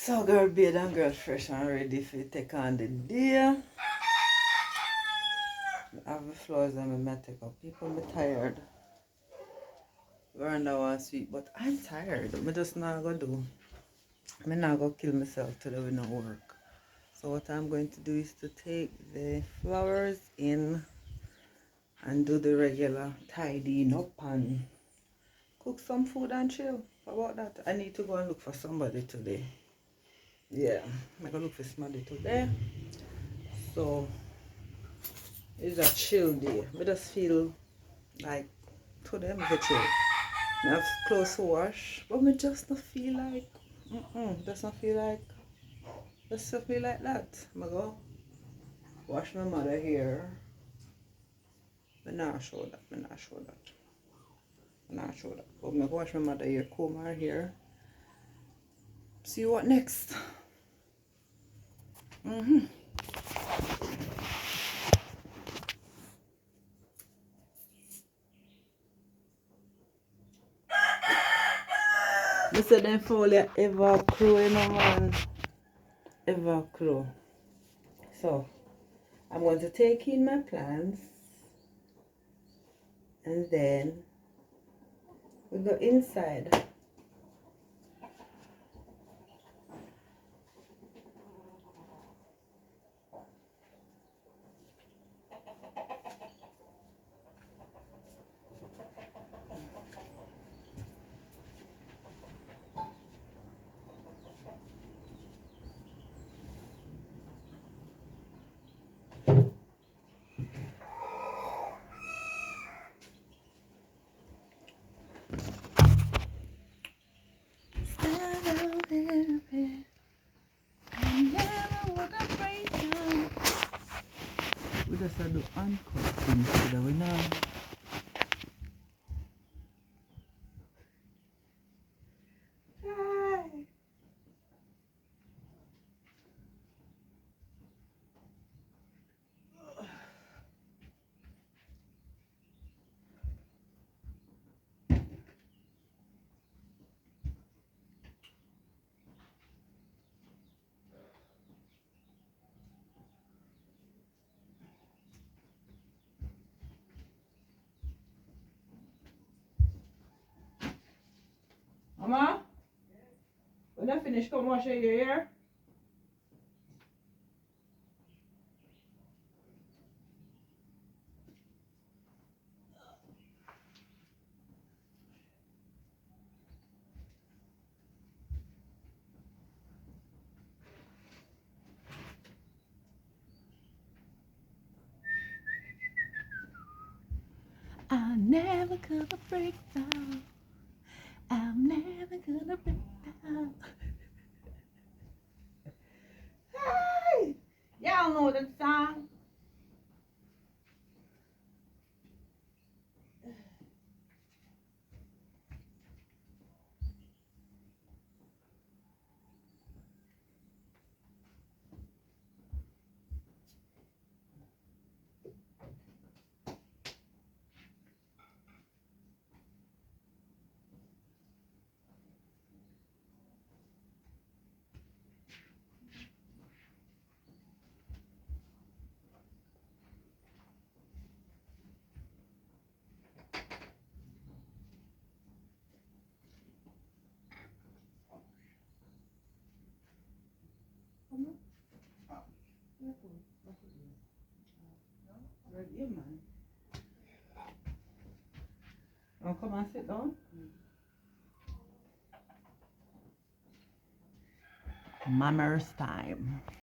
So girl bathe and girl fresh and ready for take on the day. I have the flowers and I take up. People be tired. Veranda want sweet, but I'm tired. I just not gonna do. I'm not gonna kill myself today with no work. So what I'm going to do is to take the flowers in and do the regular tidying up and cook some food and chill. How about that? I need to go and look for somebody today. Yeah, I'm gonna look for somebody today. So it's a chill day. I just feel like today I'm chill. I have clothes to wash, but I just not feel like just not feel like that. I'm gonna go wash my mother hair. I'm not show that. I'm not show that. I'm not show that. But I'm gonna wash my mother hair, comb her hair. See what next. I said them foley ever crow, you know, man. Ever crow. So I'm going to take in my plants and then we go inside. We just have to uncut things so that we know. Mama, when I finish, come wash your hair. I'm never gonna break down. I'm never gonna break down. Hey! Y'all know that song? Yeah, man. Oh, come and sit down. Mama's time.